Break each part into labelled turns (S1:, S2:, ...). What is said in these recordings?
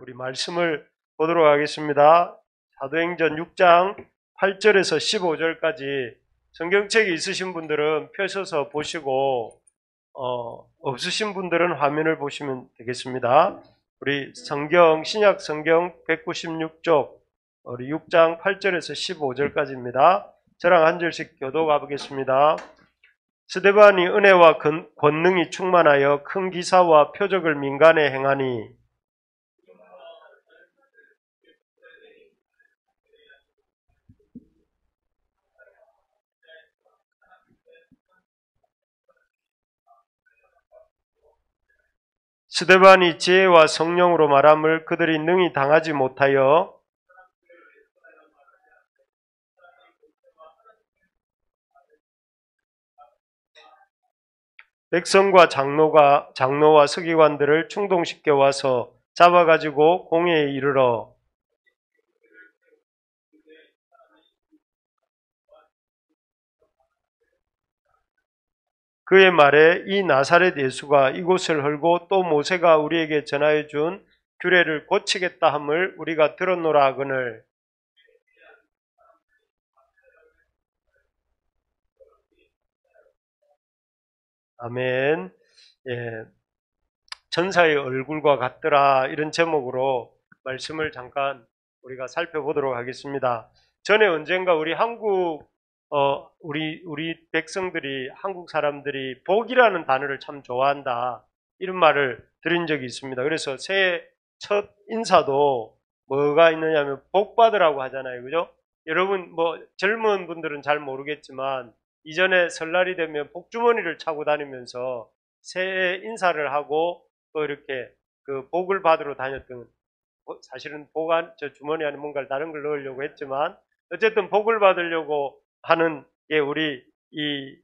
S1: 우리 말씀을 보도록 하겠습니다. 사도행전 6장 8절에서 15절까지 성경책이 있으신 분들은 펴셔서 보시고 없으신 분들은 화면을 보시면 되겠습니다. 우리 성경 신약 성경 196쪽 우리 6장 8절에서 15절까지입니다. 저랑 한 절씩 교독해 보겠습니다. 스데반이 은혜와 권능이 충만하여 큰 기사와 표적을 민간에 행하니 스데반이 지혜와 성령으로 말함을 그들이 능히 당하지 못하여 백성과 장로와 서기관들을 충동시켜 와서 잡아가지고 공회에 이르러 그의 말에 이 나사렛 예수가 이곳을 헐고 또 모세가 우리에게 전하여 준 규례를 고치겠다 함을 우리가 들었노라 하거늘 아멘. 예, 전사의 얼굴과 같더라 이런 제목으로 말씀을 잠깐 우리가 살펴보도록 하겠습니다. 전에 언젠가 우리 한국 우리 백성들이 한국 사람들이 복이라는 단어를 참 좋아한다 이런 말을 드린 적이 있습니다. 그래서 새해 첫 인사도 뭐가 있느냐면 복 받으라고 하잖아요, 그죠? 여러분 뭐 젊은 분들은 잘 모르겠지만 이전에 설날이 되면 복주머니를 차고 다니면서 새해 인사를 하고 또 이렇게 그 복을 받으러 다녔던 사실은 저 주머니 안에 뭔가를 다른 걸 넣으려고 했지만 어쨌든 복을 받으려고 하는 게 우리 이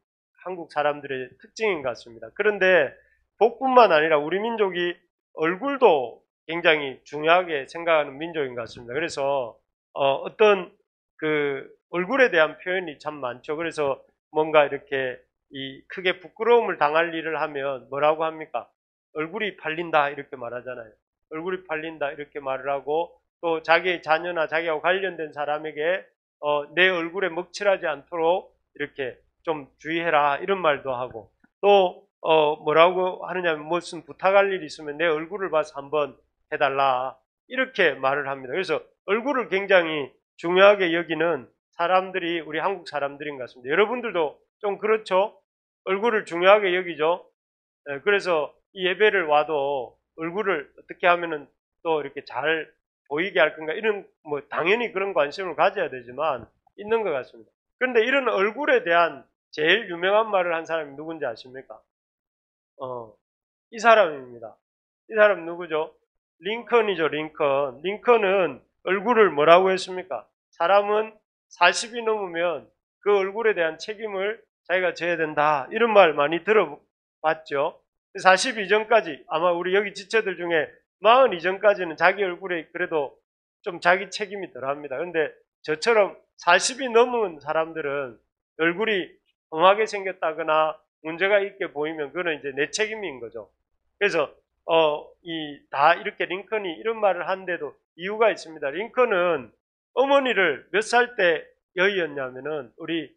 S1: 한국 사람들의 특징인 것 같습니다. 그런데 복뿐만 아니라 우리 민족이 얼굴도 굉장히 중요하게 생각하는 민족인 것 같습니다. 그래서 어떤 그 얼굴에 대한 표현이 참 많죠. 그래서 뭔가 이렇게 이 크게 부끄러움을 당할 일을 하면 뭐라고 합니까? 얼굴이 팔린다 이렇게 말하잖아요. 얼굴이 팔린다 이렇게 말을 하고 또 자기의 자녀나 자기하고 관련된 사람에게 내 얼굴에 먹칠하지 않도록 이렇게 좀 주의해라 이런 말도 하고 또 뭐라고 하느냐면 무슨 부탁할 일이 있으면 내 얼굴을 봐서 한번 해달라 이렇게 말을 합니다. 그래서 얼굴을 굉장히 중요하게 여기는 사람들이 우리 한국 사람들인 것 같습니다. 여러분들도 좀 그렇죠? 얼굴을 중요하게 여기죠? 네, 그래서 이 예배를 와도 얼굴을 어떻게 하면은 또 이렇게 잘 보이게 할 건가 이런 뭐 당연히 그런 관심을 가져야 되지만 있는 것 같습니다. 그런데 이런 얼굴에 대한 제일 유명한 말을 한 사람이 누군지 아십니까? 이 사람입니다. 이 사람 누구죠? 링컨이죠, 링컨. 링컨은 얼굴을 뭐라고 했습니까? 사람은 40이 넘으면 그 얼굴에 대한 책임을 자기가 져야 된다. 이런 말 많이 들어봤죠? 40 이전까지 아마 우리 여기 지체들 중에 40 이전까지는 자기 얼굴에 그래도 좀 자기 책임이 덜합니다. 그런데 저처럼 40이 넘은 사람들은 얼굴이 험하게 생겼다거나 문제가 있게 보이면 그거는 이제 내 책임인 거죠. 그래서 다 이렇게 링컨이 이런 말을 하는데도 이유가 있습니다. 링컨은 어머니를 몇 살 때 여의였냐면은 우리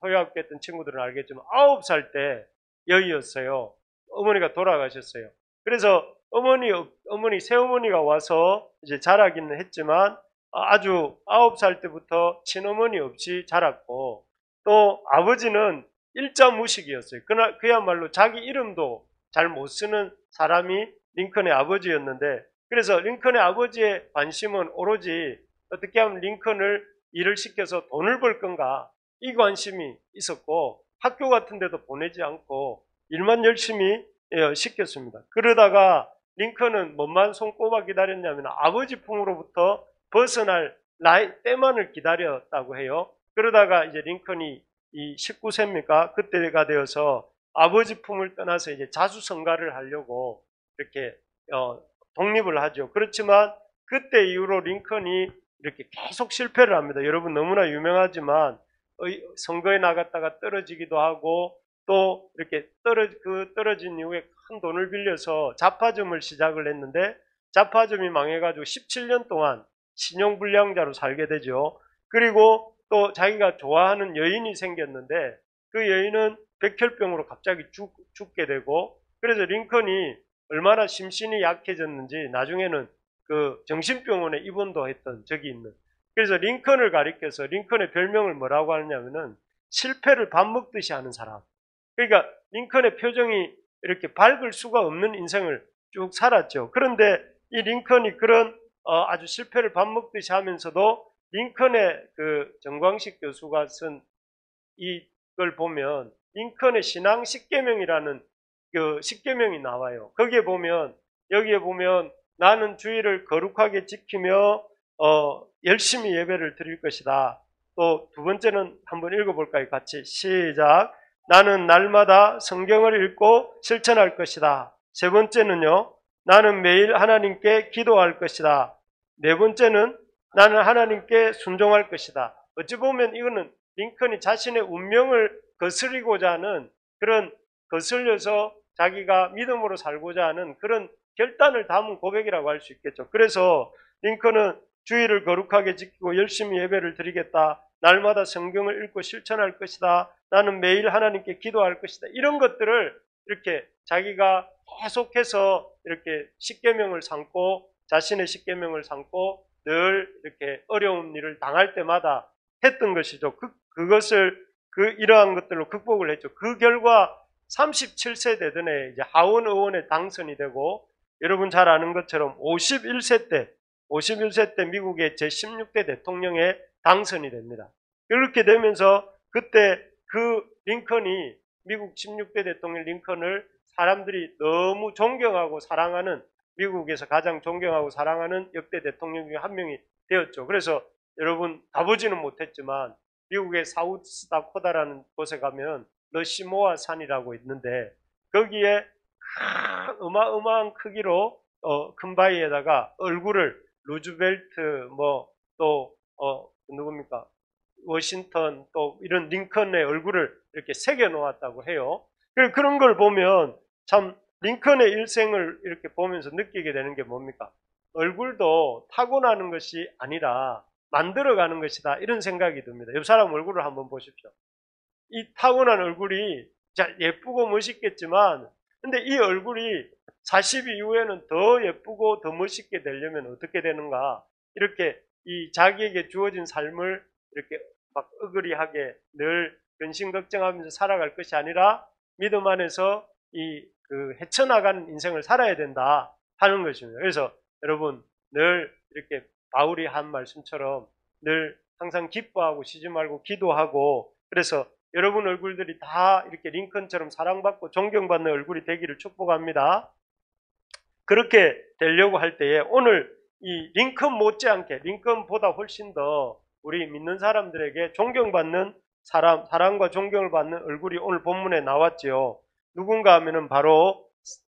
S1: 토요학교 했던 친구들은 알겠지만 9살 때 여의였어요. 어머니가 돌아가셨어요. 그래서 어머니 새어머니가 와서 이제 자라기는 했지만 아주 9살 때부터 친어머니 없이 자랐고 또 아버지는 일자무식이었어요. 그야말로 자기 이름도 잘 못 쓰는 사람이 링컨의 아버지였는데 그래서 링컨의 아버지의 관심은 오로지 어떻게 하면 링컨을 일을 시켜서 돈을 벌 건가 이 관심이 있었고 학교 같은 데도 보내지 않고 일만 열심히 시켰습니다. 그러다가 링컨은 뭐만 손꼽아 기다렸냐면 아버지 품으로부터 벗어날 때만을 기다렸다고 해요. 그러다가 이제 링컨이 이 19세입니까? 그때가 되어서 아버지 품을 떠나서 이제 자수성가를 하려고 이렇게 독립을 하죠. 그렇지만 그때 이후로 링컨이 이렇게 계속 실패를 합니다. 여러분 너무나 유명하지만 선거에 나갔다가 떨어지기도 하고 또 이렇게 떨어진 이후에 큰 돈을 빌려서 잡화점을 시작을 했는데 자파점이 망해가지고 17년 동안 신용불량자로 살게 되죠. 그리고 또 자기가 좋아하는 여인이 생겼는데 그 여인은 백혈병으로 갑자기 죽게 되고, 그래서 링컨이 얼마나 심신이 약해졌는지 나중에는 그 정신병원에 입원도 했던 적이 있는. 그래서 링컨을 가리켜서 링컨의 별명을 뭐라고 하느냐면은 실패를 밥 먹듯이 하는 사람. 그러니까 링컨의 표정이 이렇게 밝을 수가 없는 인생을 쭉 살았죠. 그런데 이 링컨이 그런 아주 실패를 밥 먹듯이 하면서도 링컨의 그 정광식 교수가 쓴 이걸 보면 링컨의 신앙 십계명이라는 그 십계명이 나와요. 거기에 보면, 여기에 보면 나는 주의를 거룩하게 지키며 열심히 예배를 드릴 것이다. 또 두 번째는 한번 읽어볼까요? 같이 시작. 나는 날마다 성경을 읽고 실천할 것이다. 세 번째는요, 나는 매일 하나님께 기도할 것이다. 네 번째는 나는 하나님께 순종할 것이다. 어찌 보면 이거는 링컨이 자신의 운명을 거스리고자 하는 그런, 거슬려서 자기가 믿음으로 살고자 하는 그런 결단을 담은 고백이라고 할 수 있겠죠. 그래서 링컨은 주의를 거룩하게 지키고 열심히 예배를 드리겠다. 날마다 성경을 읽고 실천할 것이다. 나는 매일 하나님께 기도할 것이다. 이런 것들을 이렇게 자기가 계속해서 이렇게 십계명을 삼고, 자신의 십계명을 삼고 늘 이렇게 어려운 일을 당할 때마다 했던 것이죠. 이러한 것들로 극복을 했죠. 그 결과 37세 되던 해 이제 하원 의원에 당선이 되고, 여러분 잘 아는 것처럼 51세 때 미국의 제16대 대통령에 당선이 됩니다. 그렇게 되면서 그때 그 링컨이, 미국 16대 대통령 링컨을 사람들이 너무 존경하고 사랑하는, 미국에서 가장 존경하고 사랑하는 역대 대통령 중에 한 명이 되었죠. 그래서 여러분 가보지는 못했지만 미국의 사우스다코다라는 곳에 가면 러시모아 산이라고 있는데 거기에 어마어마한 크기로 큰 바위에다가 얼굴을 루즈벨트 또 누굽니까? 워싱턴 또 이런 링컨의 얼굴을 이렇게 새겨 놓았다고 해요. 그런 걸 보면 참 링컨의 일생을 이렇게 보면서 느끼게 되는 게 뭡니까? 얼굴도 타고나는 것이 아니라 만들어가는 것이다, 이런 생각이 듭니다. 옆 사람 얼굴을 한번 보십시오. 이 타고난 얼굴이 예쁘고 멋있겠지만, 근데 이 얼굴이 40 이후에는 더 예쁘고 더 멋있게 되려면 어떻게 되는가? 이렇게 이 자기에게 주어진 삶을 이렇게 막 어그리하게 늘 근심 걱정하면서 살아갈 것이 아니라 믿음 안에서 헤쳐나가는 인생을 살아야 된다 하는 것입니다. 그래서 여러분 늘 이렇게 바울이 한 말씀처럼 늘 항상 기뻐하고 쉬지 말고 기도하고, 그래서 여러분 얼굴들이 다 이렇게 링컨처럼 사랑받고 존경받는 얼굴이 되기를 축복합니다. 그렇게 되려고 할 때에 오늘 이 링컨 못지않게, 링컨보다 훨씬 더 우리 믿는 사람들에게 존경받는 사랑과 존경을 받는 얼굴이 오늘 본문에 나왔죠. 누군가 하면은 바로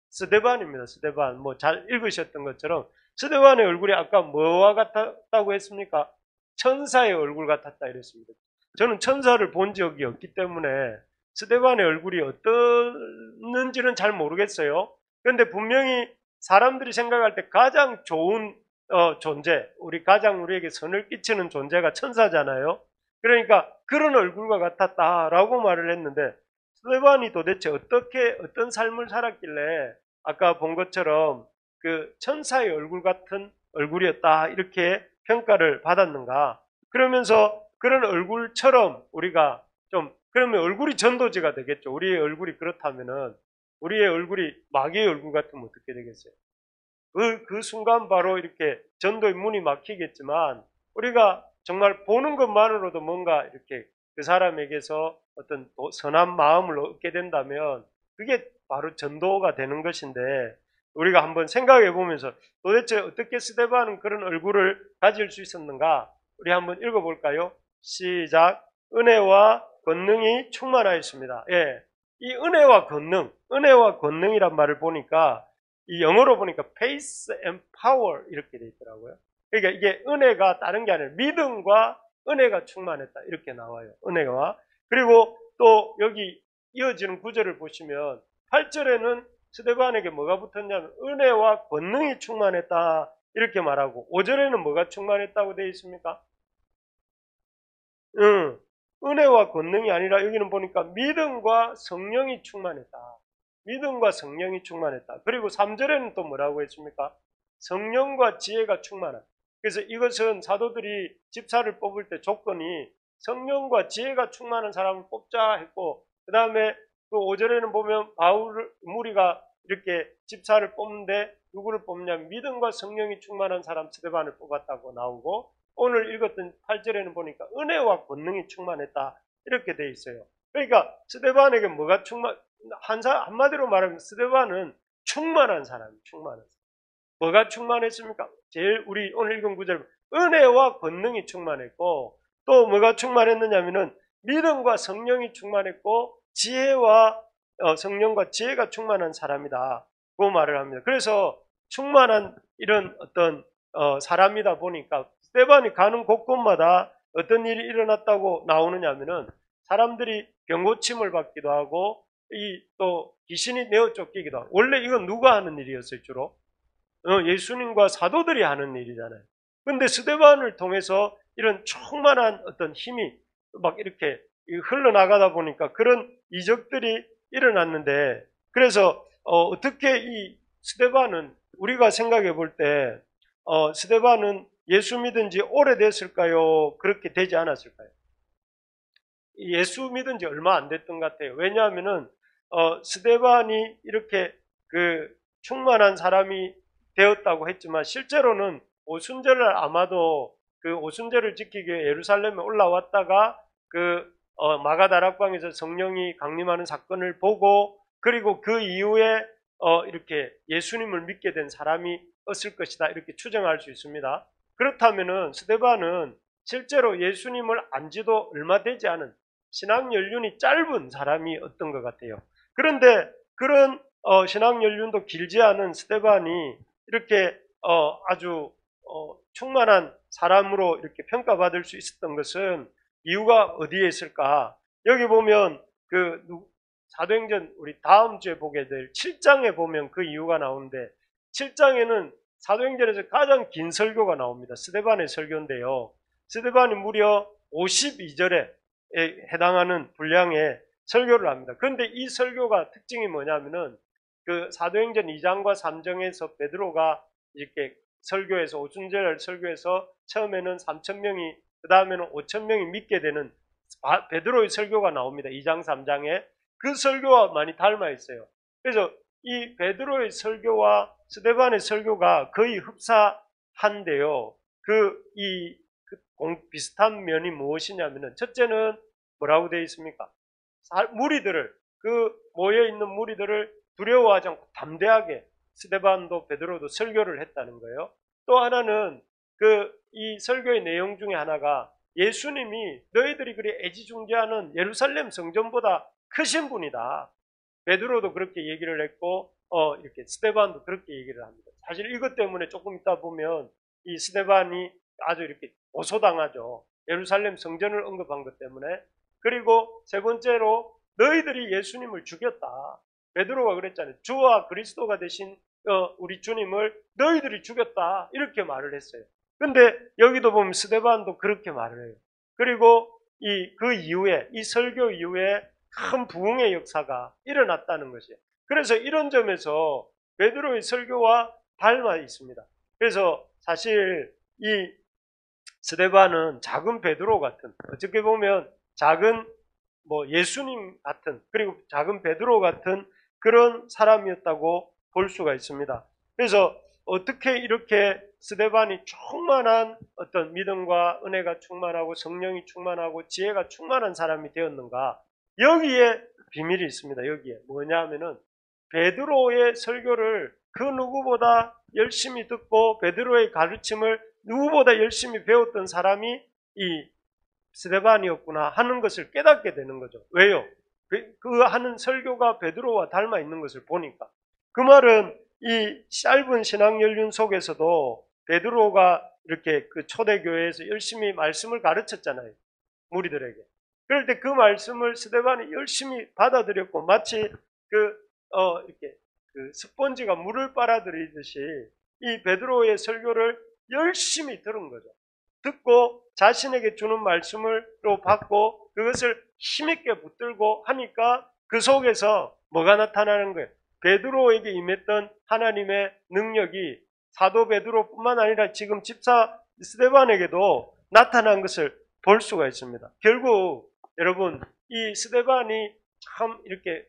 S1: 스데반입니다. 스데반. 잘 읽으셨던 것처럼 스데반의 얼굴이 아까 뭐와 같았다고 했습니까? 천사의 얼굴 같았다 이랬습니다. 저는 천사를 본 적이 없기 때문에 스데반의 얼굴이 어떻는지는 잘 모르겠어요. 그런데 분명히 사람들이 생각할 때 가장 좋은 존재, 가장 우리에게 선을 끼치는 존재가 천사잖아요. 그러니까 그런 얼굴과 같았다라고 말을 했는데, 스데반이 도대체 어떤 삶을 살았길래 아까 본 것처럼 그 천사의 얼굴 같은 얼굴이었다 이렇게 평가를 받았는가? 그러면서 그런 얼굴처럼 우리가 그러면 얼굴이 전도지가 되겠죠. 우리의 얼굴이 그렇다면은 우리의 얼굴이 마귀의 얼굴 같으면 어떻게 되겠어요? 그 순간 바로 이렇게 전도의 문이 막히겠지만, 우리가 정말 보는 것만으로도 뭔가 이렇게 그 사람에게서 어떤 선한 마음을 얻게 된다면 그게 바로 전도가 되는 것인데, 우리가 한번 생각해 보면서 도대체 어떻게 스데반은 그런 얼굴을 가질 수 있었는가? 우리 한번 읽어볼까요? 시작. 은혜와 권능이 충만하였습니다. 예, 이 은혜와 권능이란 말을 보니까 이 영어로 보니까 faith and power 이렇게 돼 있더라고요. 그러니까 이게 은혜가 다른 게 아니라 믿음과 은혜가 충만했다 이렇게 나와요. 은혜와. 그리고 또 여기 이어지는 구절을 보시면 8절에는 스데반에게 뭐가 붙었냐면 은혜와 권능이 충만했다 이렇게 말하고 5절에는 뭐가 충만했다고 되어 있습니까? 은혜와 권능이 아니라 여기는 보니까 믿음과 성령이 충만했다. 믿음과 성령이 충만했다. 그리고 3절에는 또 뭐라고 했습니까? 성령과 지혜가 충만한. 그래서 이것은 사도들이 집사를 뽑을 때 조건이 성령과 지혜가 충만한 사람을 뽑자 했고, 그 다음에 그 5절에는 보면 무리가 이렇게 집사를 뽑는데 누구를 뽑냐면 믿음과 성령이 충만한 사람 스데반을 뽑았다고 나오고, 오늘 읽었던 8절에는 보니까 은혜와 권능이 충만했다 이렇게 돼 있어요. 그러니까 스데반에게 뭐가 한마디로 말하면 스데반은 충만한 사람이에요. 충만한 사람. 뭐가 충만했습니까? 제일 우리 오늘 읽은 구절 은혜와 권능이 충만했고, 또 뭐가 충만했느냐면은 믿음과 성령이 충만했고 지혜와 성령과 지혜가 충만한 사람이다 그 말을 합니다. 그래서 충만한 이런 어떤 사람이다 보니까 스데반이 가는 곳곳마다 어떤 일이 일어났다고 나오느냐 하면은 사람들이 병고침을 받기도 하고 또 귀신이 내어 쫓기기도 하고. 원래 이건 누가 하는 일이었어요? 주로 예수님과 사도들이 하는 일이잖아요. 근데 스데반을 통해서 이런 충만한 어떤 힘이 막 이렇게 흘러나가다 보니까 그런 이적들이 일어났는데, 그래서 어떻게 이 스데반은 우리가 생각해 볼 때 스데반은 예수 믿은 지 오래됐을까요? 그렇게 되지 않았을까요? 예수 믿은 지 얼마 안 됐던 것 같아요. 왜냐하면은 스데반이 이렇게 그 충만한 사람이 되었다고 했지만 실제로는 오순절을 아마도 그 오순절을 지키기 위해 예루살렘에 올라왔다가 그 마가다락방에서 성령이 강림하는 사건을 보고, 그리고 그 이후에 이렇게 예수님을 믿게 된 사람이었을 것이다 이렇게 추정할 수 있습니다. 그렇다면은 스데반은 실제로 예수님을 안지도 얼마 되지 않은 신앙 연륜이 짧은 사람이었던 것 같아요. 그런데 그런 신앙 연륜도 길지 않은 스데반이 이렇게 아주 충만한 사람으로 이렇게 평가받을 수 있었던 것은 이유가 어디에 있을까? 여기 보면 그 사도행전 우리 다음 주에 보게 될 7장에 보면 그 이유가 나오는데, 7장에는 사도행전에서 가장 긴 설교가 나옵니다. 스데반의 설교인데요. 스데반이 무려 52절에 해당하는 분량의 설교를 합니다. 그런데 이 설교가 특징이 뭐냐면은 그 사도행전 2장과 3장에서 베드로가 이렇게 설교에서 오순절 설교에서 처음에는 3,000명이 그 다음에는 5,000명이 믿게 되는 베드로의 설교가 나옵니다. 2장 3장에 그 설교와 많이 닮아 있어요. 그래서 이 베드로의 설교와 스데반의 설교가 거의 흡사한데요. 비슷한 면이 무엇이냐면은 첫째는 뭐라고 되어 있습니까? 무리들을 모여 있는 무리들을 두려워하지 않고 담대하게 스데반도 베드로도 설교를 했다는 거예요. 또 하나는 이 설교의 내용 중에 하나가 예수님이 너희들이 그리 애지중지하는 예루살렘 성전보다 크신 분이다. 베드로도 그렇게 얘기를 했고 이렇게 스데반도 그렇게 얘기를 합니다. 사실 이것 때문에 조금 있다 보면 이 스데반이 아주 이렇게 고소당하죠. 예루살렘 성전을 언급한 것 때문에. 그리고 세 번째로 너희들이 예수님을 죽였다. 베드로가 그랬잖아요. 주와 그리스도가 되신 우리 주님을 너희들이 죽였다. 이렇게 말을 했어요. 근데 여기도 보면 스데반도 그렇게 말을 해요. 그리고 그 이후에 이 설교 이후에 큰 부흥의 역사가 일어났다는 것이에요. 그래서 이런 점에서 베드로의 설교와 닮아 있습니다. 그래서 사실 이 스데반은 작은 베드로 같은, 어떻게 보면 작은 예수님 같은, 그리고 작은 베드로 같은 그런 사람이었다고 볼 수가 있습니다. 그래서 어떻게 이렇게 스데반이 충만한 어떤 믿음과 은혜가 충만하고 성령이 충만하고 지혜가 충만한 사람이 되었는가? 여기에 비밀이 있습니다. 여기에 뭐냐 하면은 베드로의 설교를 그 누구보다 열심히 듣고 베드로의 가르침을 누구보다 열심히 배웠던 사람이 이 스데반이었구나 하는 것을 깨닫게 되는 거죠. 왜요? 그 하는 설교가 베드로와 닮아 있는 것을 보니까. 그 말은 이 짧은 신앙 연륜 속에서도 베드로가 이렇게 그 초대교회에서 열심히 말씀을 가르쳤잖아요. 무리들에게. 그럴 때 그 말씀을 스데반이 열심히 받아들였고 마치 이렇게 그 스펀지가 물을 빨아들이듯이 이 베드로의 설교를 열심히 들은 거죠. 듣고 자신에게 주는 말씀을로 받고 그것을 힘있게 붙들고 하니까 그 속에서 뭐가 나타나는 거예요? 베드로에게 임했던 하나님의 능력이 사도 베드로뿐만 아니라 지금 집사 스데반에게도 나타난 것을 볼 수가 있습니다. 결국 여러분 이 스데반이 참 이렇게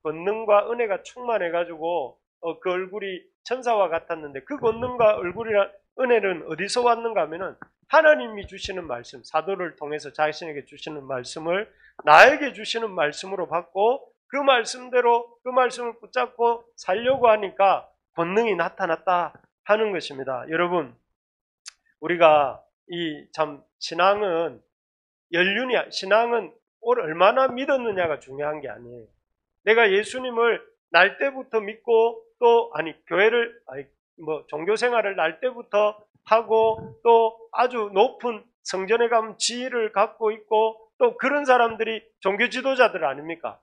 S1: 권능과 은혜가 충만해가지고 그 얼굴이 천사와 같았는데 그 권능과 얼굴이란 은혜는 어디서 왔는가 하면은 하나님이 주시는 말씀, 사도를 통해서 자신에게 주시는 말씀을 나에게 주시는 말씀으로 받고 그 말씀대로 그 말씀을 붙잡고 살려고 하니까 권능이 나타났다 하는 것입니다. 여러분, 우리가 이 참 신앙은 연륜이야. 신앙은 얼마나 믿었느냐가 중요한 게 아니에요. 내가 예수님을 날 때부터 믿고 또 교회를 종교 생활을 날 때부터 하고 또 아주 높은 성전에 가면 지위를 갖고 있고 또 그런 사람들이 종교 지도자들 아닙니까?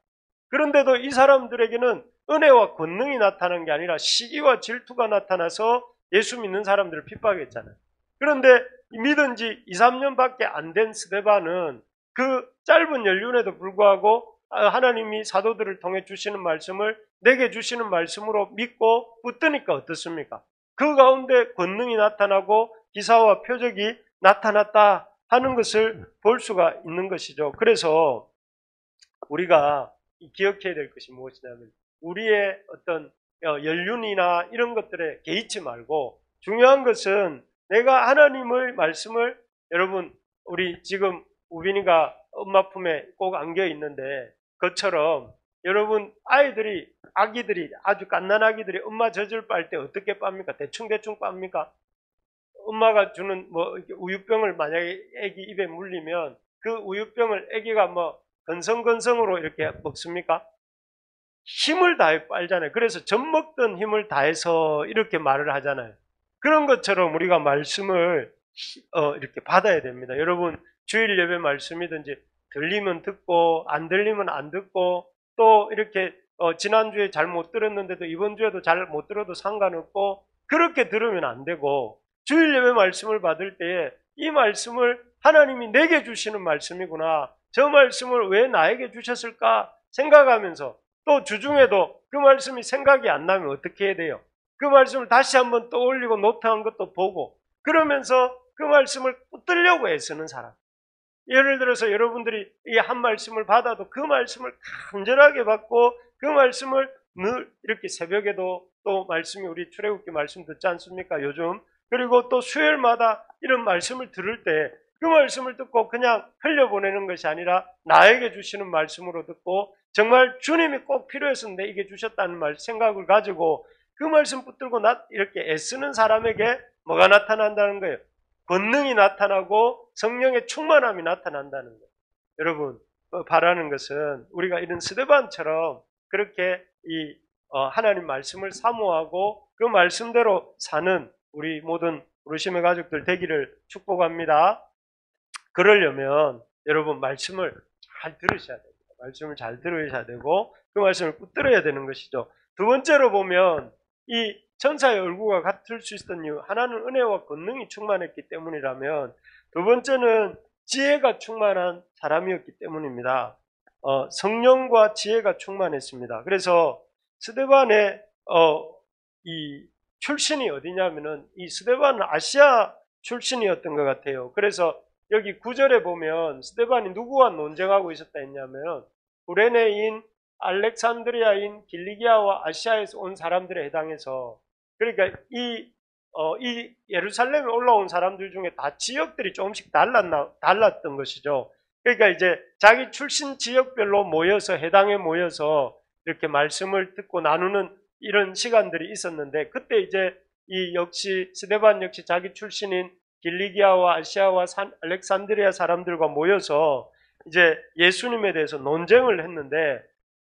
S1: 그런데도 이 사람들에게는 은혜와 권능이 나타난 게 아니라 시기와 질투가 나타나서 예수 믿는 사람들을 핍박했잖아요. 그런데 믿은 지 2, 3년밖에 안 된 스데반은 그 짧은 연륜에도 불구하고 하나님이 사도들을 통해 주시는 말씀을 내게 주시는 말씀으로 믿고 붙드니까 어떻습니까? 그 가운데 권능이 나타나고 기사와 표적이 나타났다 하는 것을 볼 수가 있는 것이죠. 그래서 우리가 기억해야 될 것이 무엇이냐면 우리의 어떤 연륜이나 이런 것들에 개의치 말고 중요한 것은 내가 하나님의 말씀을 여러분 우리 지금 우빈이가 엄마 품에 꼭 안겨 있는데 그처럼 여러분 아기들이 아주 갓난아기들이 엄마 젖을 빨 때 어떻게 빱니까? 대충 빱니까? 엄마가 주는 우유병을 만약에 아기 입에 물리면 그 우유병을 아기가 건성건성으로 이렇게 먹습니까? 힘을 다해 빨잖아요. 그래서 젖 먹던 힘을 다해서 이렇게 말을 하잖아요. 그런 것처럼 우리가 말씀을 이렇게 받아야 됩니다. 여러분 주일 예배 말씀이든지 들리면 듣고 안 들리면 안 듣고 또 이렇게 지난주에 잘 못 들었는데도 이번 주에도 잘 못 들어도 상관없고 그렇게 들으면 안 되고 주일 예배 말씀을 받을 때에 이 말씀을 하나님이 내게 주시는 말씀이구나. 저 말씀을 왜 나에게 주셨을까 생각하면서 또 주중에도 그 말씀이 생각이 안 나면 어떻게 해야 돼요? 그 말씀을 다시 한번 떠올리고 노트한 것도 보고 그러면서 그 말씀을 붙들려고 애쓰는 사람. 예를 들어서 여러분들이 이 한 말씀을 받아도 그 말씀을 간절하게 받고 그 말씀을 늘 이렇게 새벽에도 또 말씀이 우리 출애굽기 말씀 듣지 않습니까? 요즘 그리고 또 수요일마다 이런 말씀을 들을 때 그 말씀을 듣고 그냥 흘려보내는 것이 아니라 나에게 주시는 말씀으로 듣고 정말 주님이 꼭 필요해서 내게 주셨다는 생각을 가지고 그 말씀 붙들고 이렇게 애쓰는 사람에게 뭐가 나타난다는 거예요? 권능이 나타나고 성령의 충만함이 나타난다는 거예요. 여러분 바라는 것은 우리가 이런 스데반처럼 그렇게 하나님 말씀을 사모하고 그 말씀대로 사는 우리 모든 우르심의 가족들 되기를 축복합니다. 그러려면 여러분 말씀을 잘 들으셔야 됩니다. 말씀을 잘 들으셔야 되고 그 말씀을 붙들어야 되는 것이죠. 두 번째로 보면 이 천사의 얼굴과 같을 수 있었던 이유 하나는 은혜와 권능이 충만했기 때문이라면 두 번째는 지혜가 충만한 사람이었기 때문입니다. 성령과 지혜가 충만했습니다. 그래서 스데반의 이 출신이 어디냐면은 이 스데반은 아시아 출신이었던 것 같아요. 그래서 여기 9절에 보면 스데반이 누구와 논쟁하고 있었다 했냐면 구레네인, 알렉산드리아인, 길리기아와 아시아에서 온 사람들에 해당해서 그러니까 이 예루살렘에 올라온 사람들 중에 다 지역들이 조금씩 달랐던 것이죠. 그러니까 이제 자기 출신 지역별로 모여서 해당에 모여서 이렇게 말씀을 듣고 나누는 이런 시간들이 있었는데 그때 이제 스데반 역시 자기 출신인 길리기아와 아시아와 알렉산드리아 사람들과 모여서 이제 예수님에 대해서 논쟁을 했는데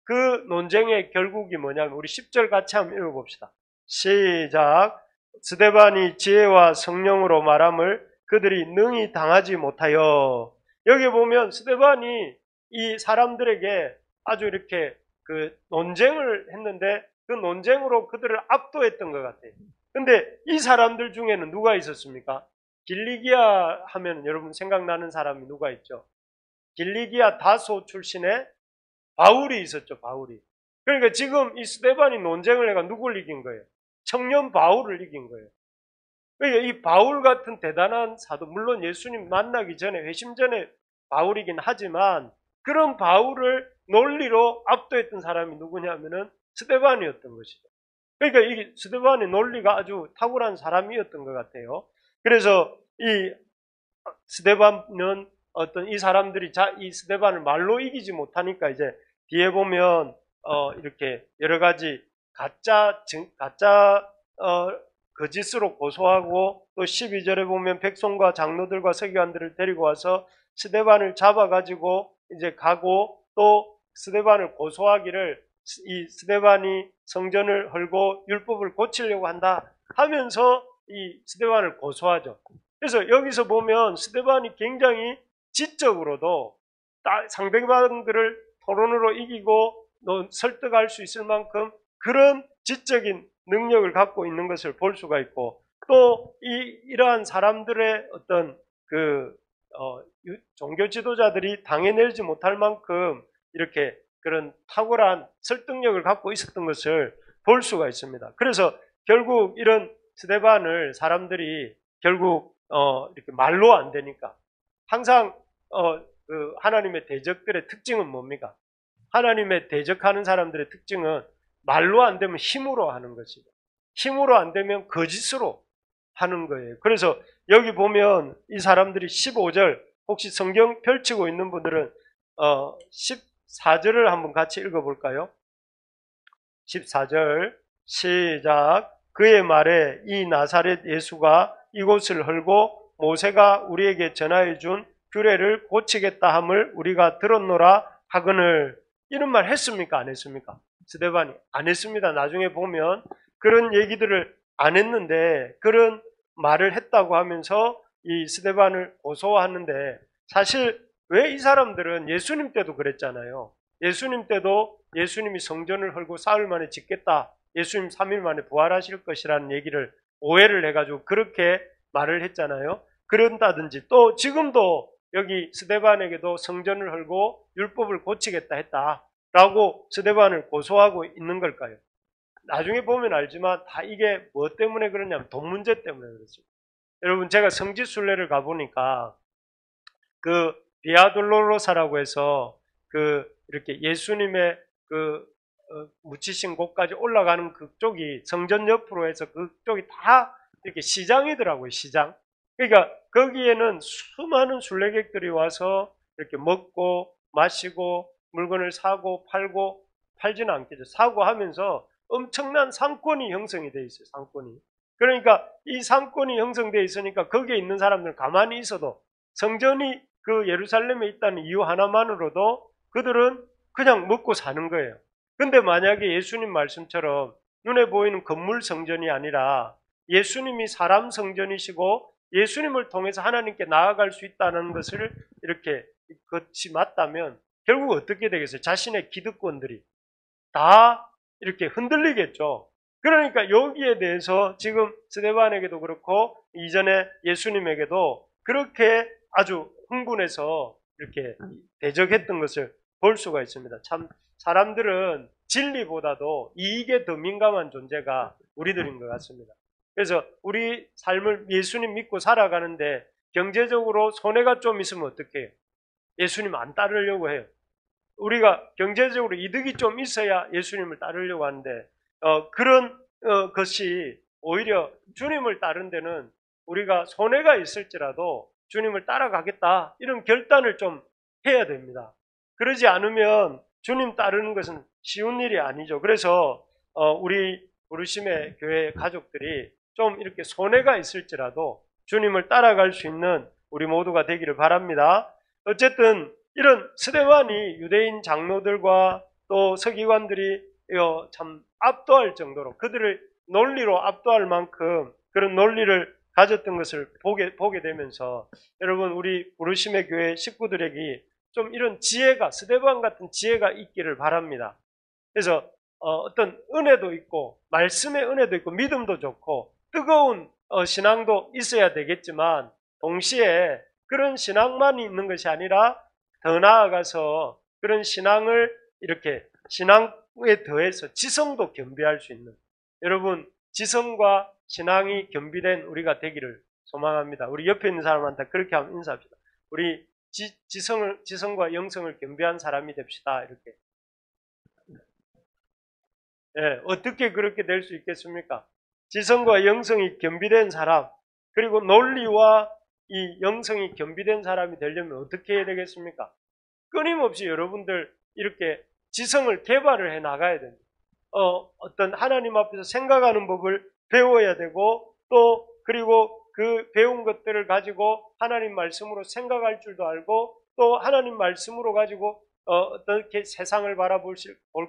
S1: 그 논쟁의 결국이 뭐냐면 우리 10절 같이 한번 읽어봅시다. 시작. 스데반이 지혜와 성령으로 말함을 그들이 능히 당하지 못하여. 여기 보면 스데반이 이 사람들에게 아주 이렇게 그 논쟁을 했는데 그 논쟁으로 그들을 압도했던 것 같아요. 근데 이 사람들 중에는 누가 있었습니까? 길리기아 하면 여러분 생각나는 사람이 누가 있죠? 길리기아 다소 출신의 바울이 있었죠, 바울이. 그러니까 지금 이 스데반이 논쟁을 해가 누굴 이긴 거예요? 청년 바울을 이긴 거예요. 그러니까 이 바울 같은 대단한 사도, 물론 예수님 만나기 전에, 회심 전에 바울이긴 하지만 그런 바울을 논리로 압도했던 사람이 누구냐면은 스데반이었던 것이죠. 그러니까 이 스데반의 논리가 아주 탁월한 사람이었던 것 같아요. 그래서 이 스데반은 어떤 이 사람들이 이 스데반을 말로 이기지 못하니까 이제 뒤에 보면 이렇게 여러 가지 가짜 거짓으로 고소하고 또 12절에 보면 백성과 장로들과 서기관들을 데리고 와서 스데반을 잡아가지고 이제 가고 또 스데반을 고소하기를 이 스데반이 성전을 헐고 율법을 고치려고 한다 하면서 이 스데반을 고소하죠. 그래서 여기서 보면 스데반이 굉장히 지적으로도 상대방들을 토론으로 이기고 설득할 수 있을 만큼 그런 지적인 능력을 갖고 있는 것을 볼 수가 있고 또 이러한 사람들의 어떤 종교 지도자들이 당해내지 못할 만큼 이렇게 그런 탁월한 설득력을 갖고 있었던 것을 볼 수가 있습니다. 그래서 결국 이런 스데반을 사람들이 결국 이렇게 말로 안 되니까 항상 하나님의 대적들의 특징은 뭡니까? 하나님의 대적하는 사람들의 특징은 말로 안 되면 힘으로 하는 것이죠. 힘으로 안 되면 거짓으로 하는 거예요. 그래서 여기 보면 이 사람들이 15절 혹시 성경 펼치고 있는 분들은 14절을 한번 같이 읽어볼까요? 14절 시작. 그의 말에 이 나사렛 예수가 이곳을 헐고 모세가 우리에게 전하여 준 규례를 고치겠다 함을 우리가 들었노라 하거늘. 이런 말 했습니까? 안 했습니까? 스데반이 안 했습니다. 나중에 보면 그런 얘기들을 안 했는데 그런 말을 했다고 하면서 이 스데반을 고소하는데 사실 왜 이 사람들은 예수님 때도 그랬잖아요. 예수님 때도 예수님이 성전을 헐고 사흘 만에 짓겠다. 예수님 3일 만에 부활하실 것이라는 얘기를 오해를 해가지고 그렇게 말을 했잖아요. 그런다든지 또 지금도 여기 스데반에게도 성전을 헐고 율법을 고치겠다 했다라고 스데반을 고소하고 있는 걸까요? 나중에 보면 알지만 다 이게 뭐 때문에 그러냐면 돈 문제 때문에 그렇습니다. 여러분 제가 성지순례를 가보니까 그 비아돌로로사라고 해서 이렇게 예수님의 묻히신 곳까지 올라가는 그쪽이 성전 옆으로 해서 그쪽이 다 이렇게 시장이더라고요, 시장. 그러니까 거기에는 수많은 순례객들이 와서 이렇게 먹고 마시고 물건을 사고 팔고 팔지는 않겠죠. 사고 하면서 엄청난 상권이 형성이 돼 있어요, 상권이. 그러니까 이 상권이 형성돼 있으니까 거기에 있는 사람들은 가만히 있어도 성전이 그 예루살렘에 있다는 이유 하나만으로도 그들은 그냥 먹고 사는 거예요. 근데 만약에 예수님 말씀처럼 눈에 보이는 건물 성전이 아니라 예수님이 사람 성전이시고 예수님을 통해서 하나님께 나아갈 수 있다는 것을 이렇게 그것이 맞다면 결국 어떻게 되겠어요? 자신의 기득권들이 다 이렇게 흔들리겠죠. 그러니까 여기에 대해서 지금 스데반에게도 그렇고 이전에 예수님에게도 그렇게 아주 흥분해서 이렇게 대적했던 것을 볼 수가 있습니다. 참 사람들은 진리보다도 이익에 더 민감한 존재가 우리들인 것 같습니다. 그래서 우리 삶을 예수님 믿고 살아가는데 경제적으로 손해가 좀 있으면 어떻게 해요? 예수님 안 따르려고 해요. 우리가 경제적으로 이득이 좀 있어야 예수님을 따르려고 하는데 그런 것이 오히려 주님을 따른 데는 우리가 손해가 있을지라도 주님을 따라가겠다 이런 결단을 좀 해야 됩니다. 그러지 않으면 주님 따르는 것은 쉬운 일이 아니죠. 그래서 우리 부르심의 교회 가족들이 좀 이렇게 손해가 있을지라도 주님을 따라갈 수 있는 우리 모두가 되기를 바랍니다. 어쨌든 이런 스데반이 유대인 장로들과 또 서기관들이 참 압도할 정도로 그들을 논리로 압도할 만큼 그런 논리를 가졌던 것을 보게 되면서 여러분 우리 부르심의 교회 식구들에게 좀 이런 지혜가 스데반 같은 지혜가 있기를 바랍니다. 그래서 어떤 은혜도 있고 말씀의 은혜도 있고 믿음도 좋고 뜨거운 신앙도 있어야 되겠지만 동시에 그런 신앙만이 있는 것이 아니라 더 나아가서 그런 신앙을 이렇게 신앙에 더해서 지성도 겸비할 수 있는 여러분 지성과 신앙이 겸비된 우리가 되기를 소망합니다. 우리 옆에 있는 사람한테 그렇게 한번 인사합시다. 우리 지성과 영성을 겸비한 사람이 됩시다. 이렇게. 예, 어떻게 그렇게 될 수 있겠습니까? 지성과 영성이 겸비된 사람, 그리고 논리와 이 영성이 겸비된 사람이 되려면 어떻게 해야 되겠습니까? 끊임없이 여러분들 이렇게 지성을 개발을 해 나가야 됩니다. 어떤 하나님 앞에서 생각하는 법을 배워야 되고 또 그리고 그 배운 것들을 가지고 하나님 말씀으로 생각할 줄도 알고 또 하나님 말씀으로 가지고 어떻게 세상을 바라볼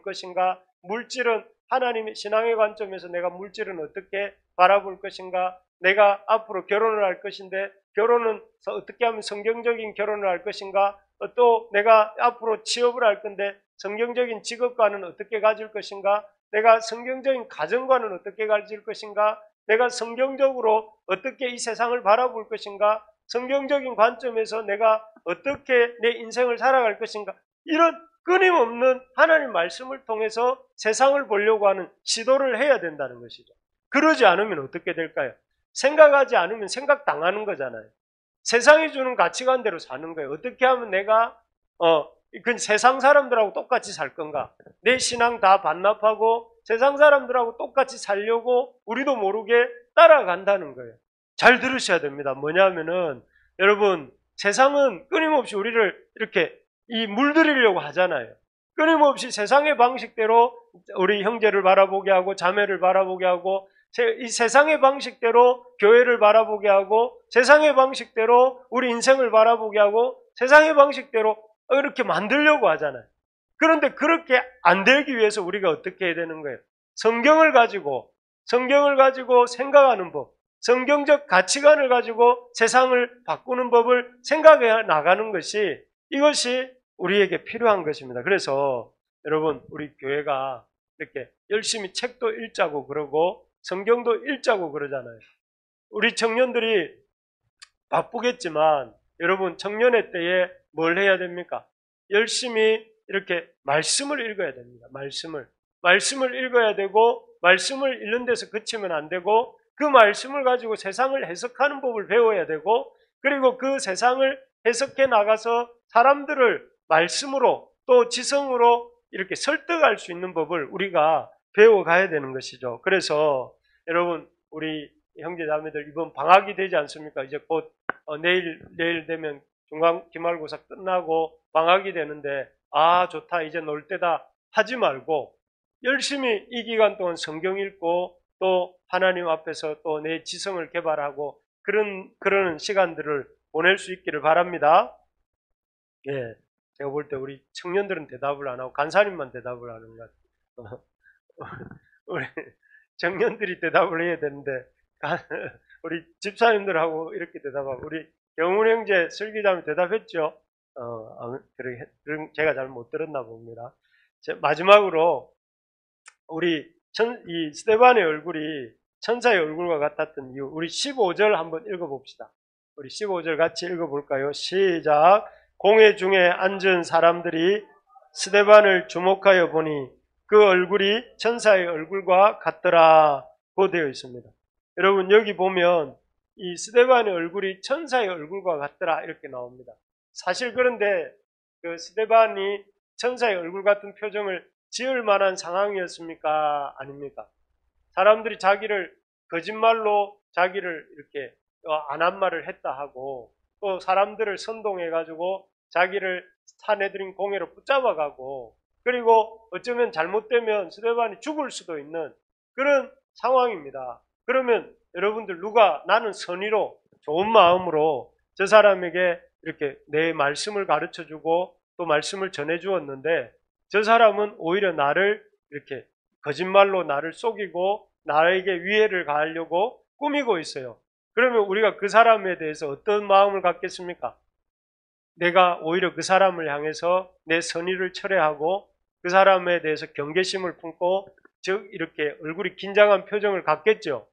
S1: 것인가 물질은 하나님의 신앙의 관점에서 내가 물질은 어떻게 바라볼 것인가 내가 앞으로 결혼을 할 것인데 결혼은 어떻게 하면 성경적인 결혼을 할 것인가 또 내가 앞으로 취업을 할 건데 성경적인 직업관은 어떻게 가질 것인가 내가 성경적인 가정관은 어떻게 가질 것인가 내가 성경적으로 어떻게 이 세상을 바라볼 것인가 성경적인 관점에서 내가 어떻게 내 인생을 살아갈 것인가 이런 끊임없는 하나님 말씀을 통해서 세상을 보려고 하는 시도를 해야 된다는 것이죠. 그러지 않으면 어떻게 될까요? 생각하지 않으면 생각당하는 거잖아요. 세상이 주는 가치관대로 사는 거예요. 어떻게 하면 내가 그 세상 사람들하고 똑같이 살 건가? 내 신앙 다 반납하고 세상 사람들하고 똑같이 살려고 우리도 모르게 따라간다는 거예요. 잘 들으셔야 됩니다. 뭐냐면은 여러분 세상은 끊임없이 우리를 이렇게 물들이려고 하잖아요. 끊임없이 세상의 방식대로 우리 형제를 바라보게 하고 자매를 바라보게 하고 이 세상의 방식대로 교회를 바라보게 하고 세상의 방식대로 우리 인생을 바라보게 하고 세상의 방식대로 이렇게 만들려고 하잖아요. 그런데 그렇게 안 되기 위해서 우리가 어떻게 해야 되는 거예요? 성경을 가지고 생각하는 법, 성경적 가치관을 가지고 세상을 바꾸는 법을 생각해 나가는 것이 이것이 우리에게 필요한 것입니다. 그래서 여러분 우리 교회가 이렇게 열심히 책도 읽자고 그러고 성경도 읽자고 그러잖아요. 우리 청년들이 바쁘겠지만 여러분 청년의 때에 뭘 해야 됩니까? 열심히 이렇게 말씀을 읽어야 됩니다. 말씀을 읽어야 되고 말씀을 읽는 데서 그치면 안 되고 그 말씀을 가지고 세상을 해석하는 법을 배워야 되고 그리고 그 세상을 해석해 나가서 사람들을 말씀으로 또 지성으로 이렇게 설득할 수 있는 법을 우리가 배워가야 되는 것이죠. 그래서 여러분 우리 형제자매들 이번 방학이 되지 않습니까? 이제 곧 내일 되면 중간 기말고사 끝나고 방학이 되는데 아 좋다 이제 놀 때다 하지 말고 열심히 이 기간 동안 성경 읽고 또 하나님 앞에서 또 내 지성을 개발하고 그런 시간들을 보낼 수 있기를 바랍니다. 예, 제가 볼 때 우리 청년들은 대답을 안 하고 간사님만 대답을 하는 것 같아요. 우리 청년들이 대답을 해야 되는데 우리 집사님들하고 이렇게 대답하고 우리 경훈 형제 슬기자매 대답했죠. 제가 잘 못 들었나 봅니다. 마지막으로 우리 이 스데반의 얼굴이 천사의 얼굴과 같았던 이유 우리 15절 한번 읽어봅시다. 우리 15절 같이 읽어볼까요? 시작. 공회 중에 앉은 사람들이 스데반을 주목하여 보니 그 얼굴이 천사의 얼굴과 같더라고 되어 있습니다. 여러분 여기 보면 이 스데반의 얼굴이 천사의 얼굴과 같더라 이렇게 나옵니다. 사실 그런데 그 스데반이 천사의 얼굴 같은 표정을 지을 만한 상황이었습니까? 아닙니까? 사람들이 자기를 거짓말로 자기를 이렇게 안 한 말을 했다 하고 또 사람들을 선동해가지고 자기를 사내들인 공회로 붙잡아가고 그리고 어쩌면 잘못되면 스데반이 죽을 수도 있는 그런 상황입니다. 그러면 여러분들 누가 나는 선의로 좋은 마음으로 저 사람에게 이렇게 내 말씀을 가르쳐주고 또 말씀을 전해주었는데 저 사람은 오히려 나를 이렇게 거짓말로 나를 속이고 나에게 위해를 가하려고 꾸미고 있어요. 그러면 우리가 그 사람에 대해서 어떤 마음을 갖겠습니까? 내가 오히려 그 사람을 향해서 내 선의를 철회하고 그 사람에 대해서 경계심을 품고 즉 이렇게 얼굴이 긴장한 표정을 갖겠죠.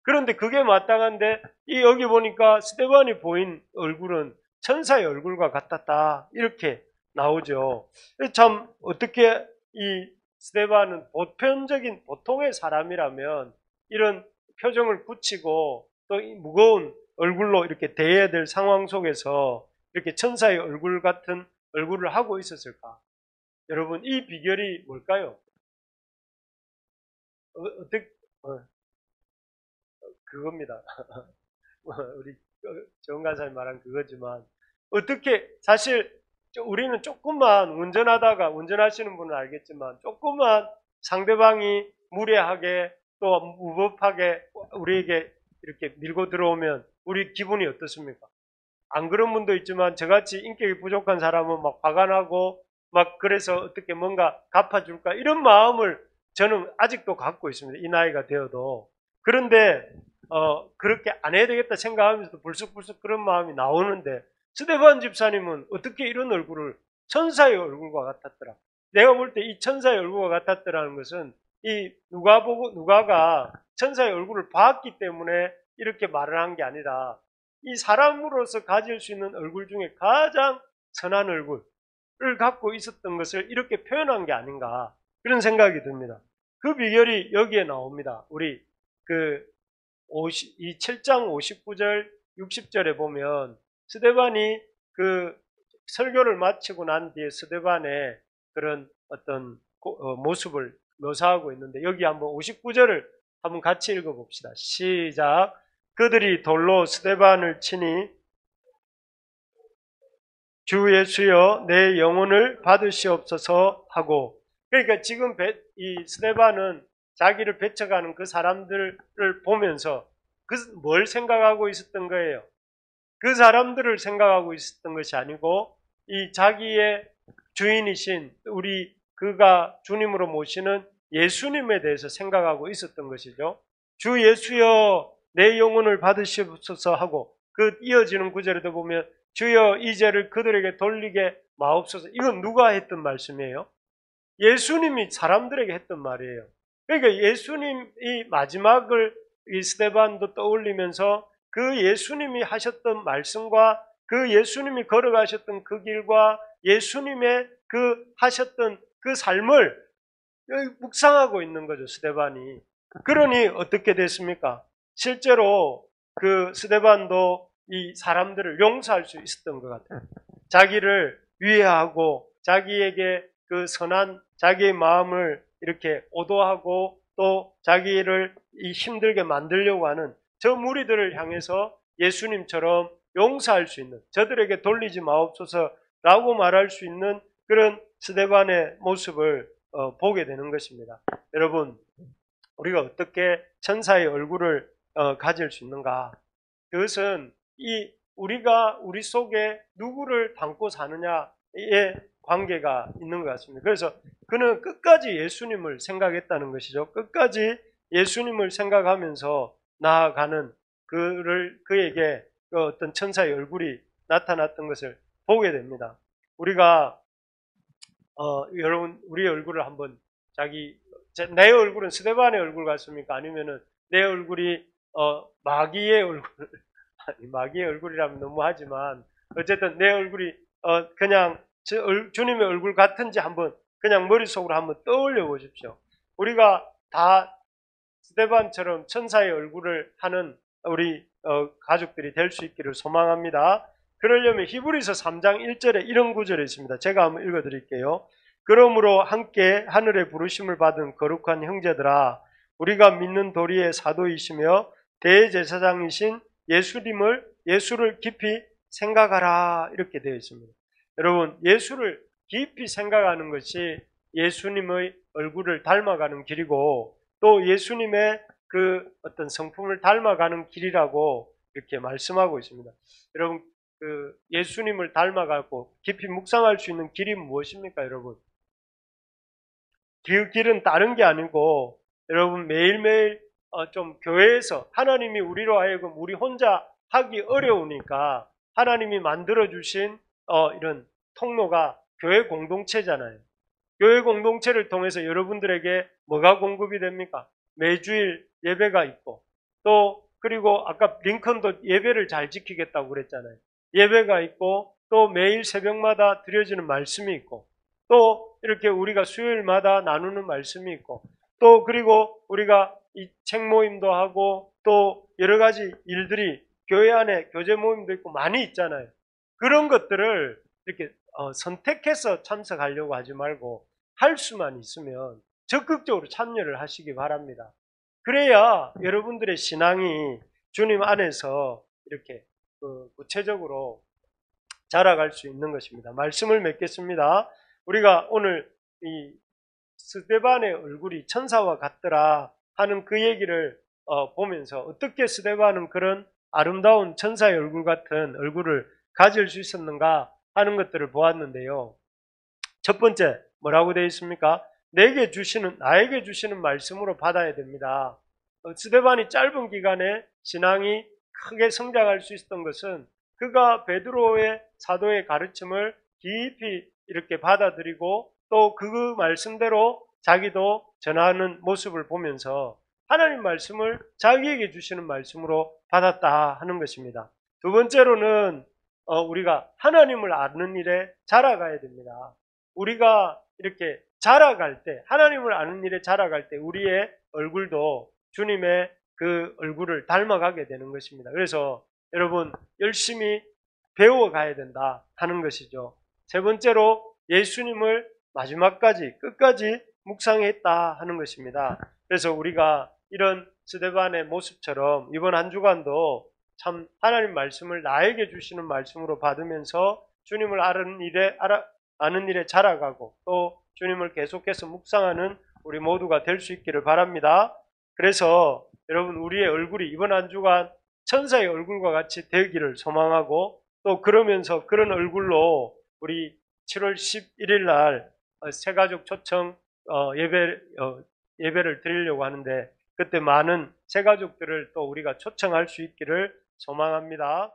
S1: 그런데 그게 마땅한데 여기 보니까 스데반이 보인 얼굴은 천사의 얼굴과 같았다 이렇게 나오죠. 참 어떻게 이 스데반은 보편적인 보통의 사람이라면 이런 표정을 굳히고 또 무거운 얼굴로 이렇게 대해야 될 상황 속에서 이렇게 천사의 얼굴 같은 얼굴을 하고 있었을까? 여러분 이 비결이 뭘까요? 어떻게 그겁니다. 우리 정 간사님 말한 그거지만 어떻게 사실 우리는 조금만 운전하시는 분은 알겠지만 조금만 상대방이 무례하게 또 무법하게 우리에게 이렇게 밀고 들어오면 우리 기분이 어떻습니까? 안 그런 분도 있지만 저같이 인격이 부족한 사람은 막 화가 나고 막 그래서 어떻게 뭔가 갚아줄까 이런 마음을 저는 아직도 갖고 있습니다. 이 나이가 되어도. 그런데 그렇게 안 해야 되겠다 생각하면서도 불쑥불쑥 그런 마음이 나오는데 스데반 집사님은 어떻게 이런 얼굴을 천사의 얼굴과 같았더라. 내가 볼 때 이 천사의 얼굴과 같았더라는 것은 이 누가가 천사의 얼굴을 봤기 때문에 이렇게 말을 한 게 아니라 이 사람으로서 가질 수 있는 얼굴 중에 가장 선한 얼굴을 갖고 있었던 것을 이렇게 표현한 게 아닌가 그런 생각이 듭니다. 그 비결이 여기에 나옵니다. 우리 이 7장 59절 60절에 보면 스데반이 그 설교를 마치고 난 뒤에 스데반의 그런 어떤 모습을 묘사하고 있는데 여기 한번 59절을 한번 같이 읽어봅시다. 시작. 그들이 돌로 스데반을 치니 주 예수여 내 영혼을 받으시옵소서 하고 그러니까 지금 이 스데반은 자기를 배척하는 그 사람들을 보면서 뭘 생각하고 있었던 거예요? 그 사람들을 생각하고 있었던 것이 아니고 이 자기의 주인이신 그가 주님으로 모시는 예수님에 대해서 생각하고 있었던 것이죠. 주 예수여 내 영혼을 받으시옵소서 하고 그 이어지는 구절에도 보면 주여 이 죄를 그들에게 돌리게 마옵소서. 이건 누가 했던 말씀이에요? 예수님이 사람들에게 했던 말이에요. 그러니까 예수님이 마지막을 이 스데반도 떠올리면서 그 예수님이 하셨던 말씀과 그 예수님이 걸어가셨던 그 길과 예수님의 그 하셨던 그 삶을 묵상하고 있는 거죠, 스데반이. 그러니 어떻게 됐습니까? 실제로 그 스데반도 이 사람들을 용서할 수 있었던 것 같아요. 자기를 위해하고 자기에게 그 선한 자기의 마음을 이렇게 오도하고 또 자기를 힘들게 만들려고 하는 저 무리들을 향해서 예수님처럼 용서할 수 있는 저들에게 돌리지 마옵소서라고 말할 수 있는 그런 스데반의 모습을 보게 되는 것입니다. 여러분 우리가 어떻게 천사의 얼굴을 가질 수 있는가? 그것은 우리가 우리 속에 누구를 담고 사느냐의 관계가 있는 것 같습니다. 그래서 그는 끝까지 예수님을 생각했다는 것이죠. 끝까지 예수님을 생각하면서 나아가는 그에게 어떤 천사의 얼굴이 나타났던 것을 보게 됩니다. 우리가 여러분 우리의 얼굴을 한번 내 얼굴은 스데반의 얼굴 같습니까? 아니면은 내 얼굴이 마귀의 얼굴 마귀의 얼굴이라면 너무하지만 어쨌든 내 얼굴이 그냥 주님의 얼굴 같은지 한번 그냥 머릿속으로 한번 떠올려 보십시오. 우리가 다 스데반처럼 천사의 얼굴을 하는 우리 가족들이 될 수 있기를 소망합니다. 그러려면 히브리서 3장 1절에 이런 구절이 있습니다. 제가 한번 읽어드릴게요. 그러므로 함께 하늘에 부르심을 받은 거룩한 형제들아 우리가 믿는 도리의 사도이시며 대제사장이신 예수를 깊이 생각하라 이렇게 되어 있습니다. 여러분 예수를 깊이 생각하는 것이 예수님의 얼굴을 닮아가는 길이고 또 예수님의 그 어떤 성품을 닮아가는 길이라고 이렇게 말씀하고 있습니다. 여러분 그 예수님을 닮아가고 깊이 묵상할 수 있는 길이 무엇입니까, 여러분? 그 길은 다른 게 아니고 여러분 매일매일 좀 교회에서 하나님이 우리로 하여금 우리 혼자 하기 어려우니까 하나님이 만들어주신 이런 통로가 교회 공동체잖아요. 교회 공동체를 통해서 여러분들에게 뭐가 공급이 됩니까? 매주일 예배가 있고, 또 그리고 아까 링컨도 예배를 잘 지키겠다고 그랬잖아요. 예배가 있고, 또 매일 새벽마다 드려지는 말씀이 있고, 또 이렇게 우리가 수요일마다 나누는 말씀이 있고, 또 그리고 우리가 이 책 모임도 하고, 또 여러 가지 일들이 교회 안에 교제 모임도 있고 많이 있잖아요. 그런 것들을 이렇게 선택해서 참석하려고 하지 말고 할 수만 있으면 적극적으로 참여를 하시기 바랍니다. 그래야 여러분들의 신앙이 주님 안에서 이렇게 구체적으로 자라갈 수 있는 것입니다. 말씀을 맺겠습니다. 우리가 오늘 이 스데반의 얼굴이 천사와 같더라 하는 그 얘기를 보면서 어떻게 스데반은 그런 아름다운 천사의 얼굴 같은 얼굴을 가질 수 있었는가 하는 것들을 보았는데요. 첫 번째 뭐라고 되어 있습니까? 나에게 주시는 말씀으로 받아야 됩니다. 스데반이 짧은 기간에 신앙이 크게 성장할 수 있었던 것은 그가 베드로의 사도의 가르침을 깊이 이렇게 받아들이고 또 그 말씀대로 자기도 전하는 모습을 보면서 하나님 말씀을 자기에게 주시는 말씀으로 받았다 하는 것입니다. 두 번째로는 우리가 하나님을 아는 일에 자라가야 됩니다. 우리가 이렇게 자라갈 때, 하나님을 아는 일에 자라갈 때 우리의 얼굴도 주님의 그 얼굴을 닮아가게 되는 것입니다. 그래서 여러분 열심히 배워가야 된다 하는 것이죠. 세 번째로 예수님을 마지막까지 끝까지 묵상했다 하는 것입니다. 그래서 우리가 이런 스데반의 모습처럼 이번 한 주간도 참 하나님 말씀을 나에게 주시는 말씀으로 받으면서 주님을 아는 일에 자라가고 또 주님을 계속해서 묵상하는 우리 모두가 될 수 있기를 바랍니다. 그래서 여러분 우리의 얼굴이 이번 한 주간 천사의 얼굴과 같이 되기를 소망하고 또 그러면서 그런 얼굴로 우리 7월 11일 날 새가족 초청 예배를 드리려고 하는데 그때 많은 새가족들을 또 우리가 초청할 수 있기를 소망합니다.